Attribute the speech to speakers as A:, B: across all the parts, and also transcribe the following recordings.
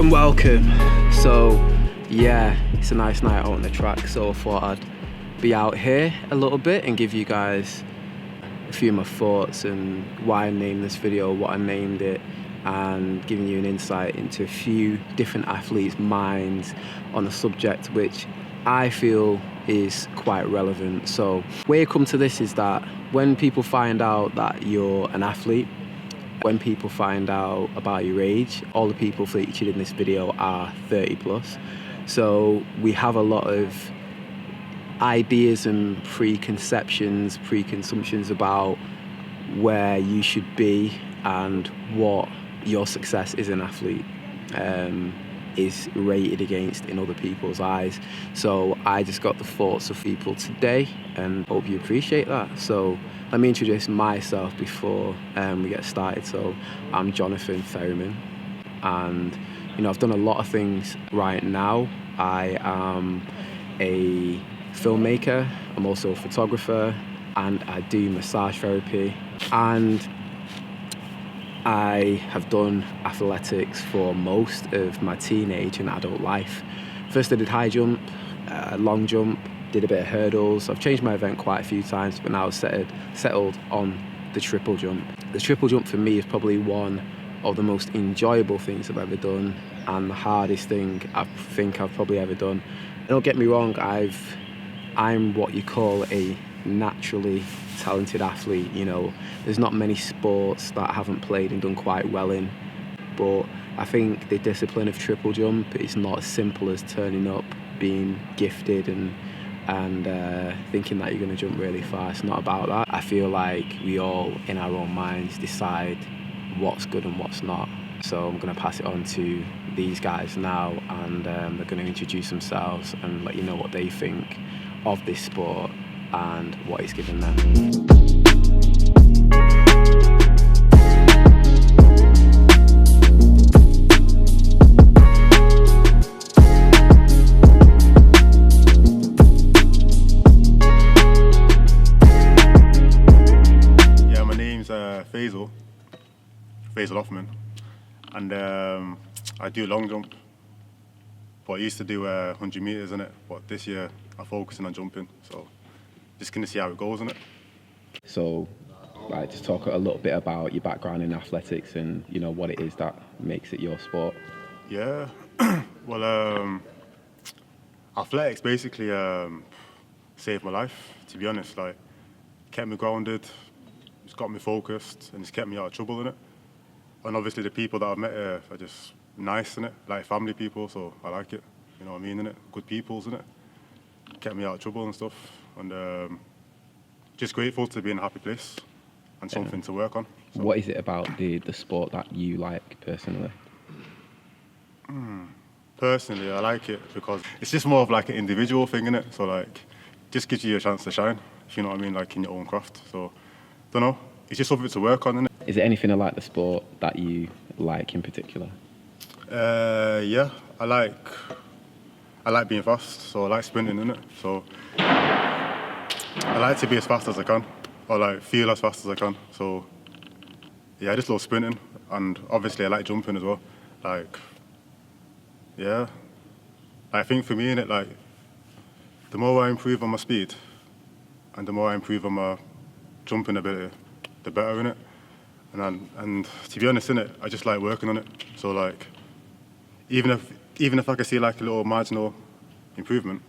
A: and welcome. So yeah, it's a nice night out on the track, so I thought I'd be out here a little bit and give you guys a few of my thoughts and why I named this video, what I named it, and giving you an insight into a few different athletes' minds on a subject which I feel is quite relevant. So where you come to this is that when people find out that you're an athlete, when people find out about your age, all the people featured in this video are 30 plus. So we have a lot of ideas and preconceptions, preconsumptions about where you should be and what your success as an athlete is rated against in other people's eyes. So I just got the thoughts of people today and hope you appreciate that. So let me introduce myself before we get started. So I'm Jonathan Ferryman, and I've done a lot of things right now. I am a filmmaker, I'm also a photographer, and I do massage therapy, and I have done athletics for most of my teenage and adult life. First I did high jump, long jump, did a bit of hurdles. I've changed my event quite a few times, but now settled on the triple jump. The triple jump for me is probably one of the most enjoyable things I've ever done, and the hardest thing I think I've probably ever done. Don't get me wrong, I'm what you call a naturally talented athlete. There's not many sports that I haven't played and done quite well in, but I think the discipline of triple jump is not as simple as turning up, being gifted and thinking that you're going to jump really far. It's not about that. I feel like we all in our own minds decide what's good and what's not. So I'm going to pass it on to these guys now, and they're going to introduce themselves and let you know what they think of this sport and what it's given them.
B: Yeah, my name's Faisal Othman, and I do long jump. But I used to do 100 meters in it, but this year I'm focusing on jumping, so just gonna see how it goes in it.
A: So, just talk a little bit about your background in athletics and what it is that makes it your sport.
B: Yeah, well, athletics basically saved my life. To be honest, kept me grounded, it's got me focused, and it's kept me out of trouble in it. And obviously the people that I've met are just nice in it, like family people, so I like it. You know what I mean in it? Good people's in it. Kept me out of trouble and stuff, and just grateful to be in a happy place and something to work on. So.
A: What is it about the sport that you like personally?
B: Personally, I like it because it's just more of like an individual thing, innit? So just gives you a chance to shine, if you know what I mean, in your own craft. So, don't know, it's just something to work on, innit?
A: Is there anything about the sport that you like in particular?
B: Yeah, I like being fast, so I like sprinting, innit? So I like to be as fast as I can, or feel as fast as I can. So yeah, I just love sprinting, and obviously I like jumping as well. Yeah, I think for me, innit, the more I improve on my speed, and the more I improve on my jumping ability, the better, innit? And to be honest, innit, I just like working on it. So even if I can see a little marginal improvement,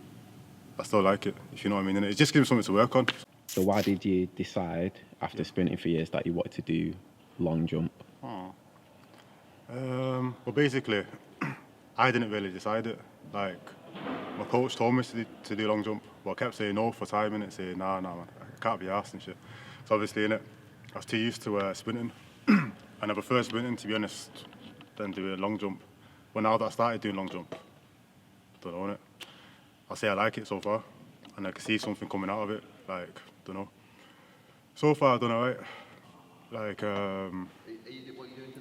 B: I still like it, if you know what I mean. And it just gives me something to work on.
A: So why did you decide after sprinting for years that you wanted to do long jump?
B: Well, basically, I didn't really decide it. My coach told me to do long jump, but I kept saying no for time, and saying nah, man, I can't be arsed and shit. So obviously, innit, I was too used to sprinting, and I prefer sprinting, to be honest, than doing long jump. But now that I started doing long jump, don't know, innit, I'll say I like it so far, and I can see something coming out of it. Don't know. So far, I've done alright.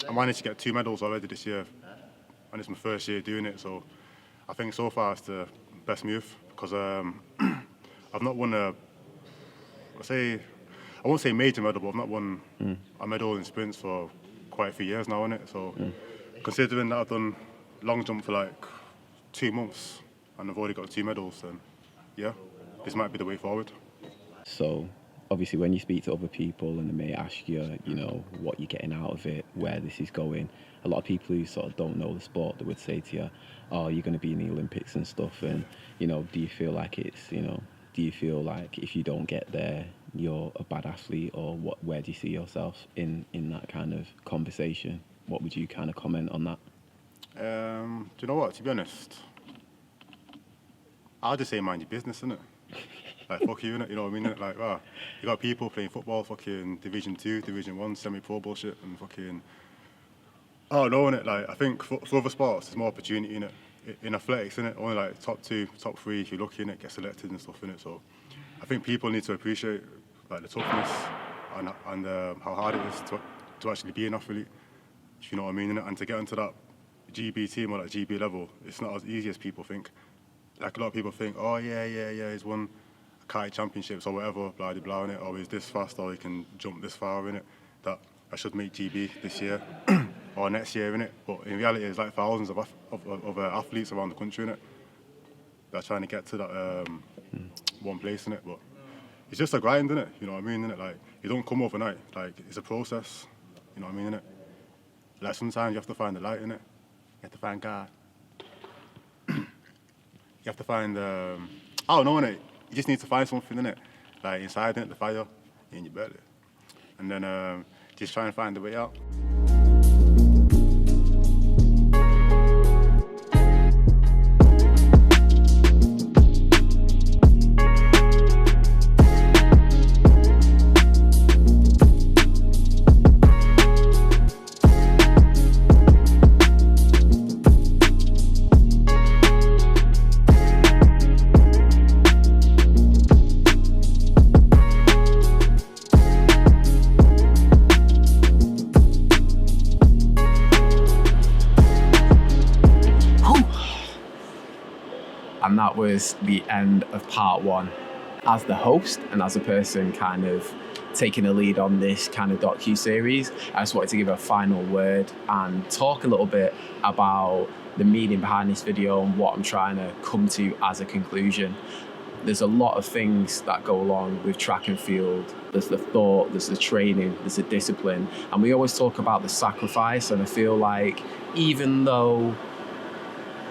B: I managed to get 2 medals already this year, and it's my first year doing it. So I think so far it's the best move because I've not won I won't say major medal, but I've not won a medal in sprints for quite a few years now, innit? So considering that I've done long jump for like 2 months and I've already got 2 medals, then yeah, this might be the way forward.
A: So obviously when you speak to other people and they may ask you, you know, what you're getting out of it, where this is going, a lot of people who sort of don't know the sport, they would say to you, oh, you're going to be in the Olympics and stuff, and, you know, do you feel like it's, you know, do you feel like if you don't get there, you're a bad athlete, or what? Where do you see yourself in that kind of conversation? What would you kind of comment on that?
B: Do you know what, to be honest, I'll just say mind your business, innit? Like, fuck you, innit? You know what I mean? Like, you got people playing football, fucking Division 2, Division 1, semi-pro bullshit, and fucking... Oh, no, innit? Like, I think for other sports, there's more opportunity, innit? In athletics, innit? Only, like, top 2, top 3, if you're lucky, innit, get selected and stuff, innit? So, I think people need to appreciate, like, the toughness and how hard it is to actually be an athlete, if you know what I mean, innit? And to get into that GB team or that GB level, it's not as easy as people think. Like, a lot of people think, oh, yeah, he's won kite championships or whatever, blah, blah, blah, innit? Or he's this fast, or he can jump this far, innit? That I should make GB this year or next year, innit? But in reality, there's like thousands of athletes around the country, innit? That are trying to get to that one place, innit? But it's just a grind, innit? You know what I mean, innit? Like, you don't come overnight. Like, it's a process, you know what I mean, innit? Like, sometimes you have to find the light, innit? You have to find God. You have to find, I don't know, innit? You just need to find something, innit? Like, inside, innit? The fire in your belly. And then just try and find the way out.
A: And that was the end of part 1. As the host and as a person kind of taking the lead on this kind of docu-series, I just wanted to give a final word and talk a little bit about the meaning behind this video and what I'm trying to come to as a conclusion. There's a lot of things that go along with track and field. There's the thought, there's the training, there's the discipline, and we always talk about the sacrifice, and I feel like even though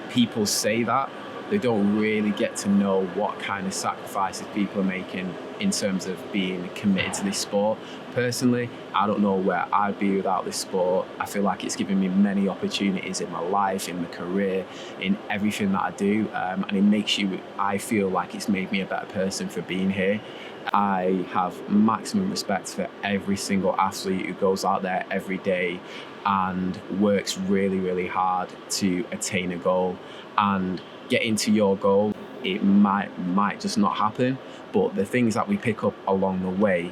A: people say that, they don't really get to know what kind of sacrifices people are making in terms of being committed to this sport. Personally, I don't know where I'd be without this sport. I feel like it's given me many opportunities in my life, in my career, in everything that I do, and it makes you, I feel like it's made me a better person for being here. I have maximum respect for every single athlete who goes out there every day and works really, really hard to attain a goal. And getting to your goal, it might just not happen, but the things that we pick up along the way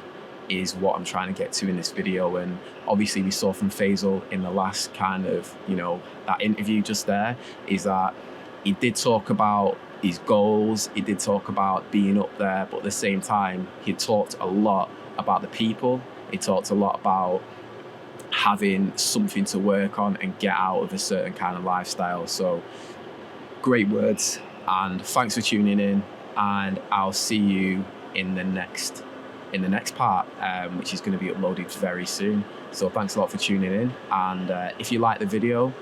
A: is what I'm trying to get to in this video. And obviously we saw from Faisal in the last kind of, you know, that interview just there, is that he did talk about his goals, he did talk about being up there, but at the same time he talked a lot about the people. He talked a lot about having something to work on and get out of a certain kind of lifestyle. So great words, and thanks for tuning in, and I'll see you in the next part, which is going to be uploaded very soon. So thanks a lot for tuning in, and if you like the video,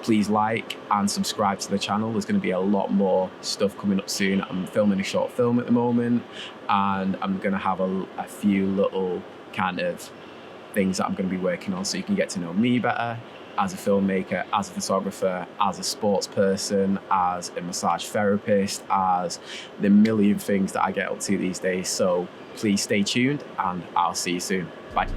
A: please like and subscribe to the channel. There's going to be a lot more stuff coming up soon. I'm filming a short film at the moment, and I'm going to have a few little kind of things that I'm going to be working on, so you can get to know me better as a filmmaker, as a photographer, as a sports person, as a massage therapist, as the million things that I get up to these days. So please stay tuned, and I'll see you soon. Bye.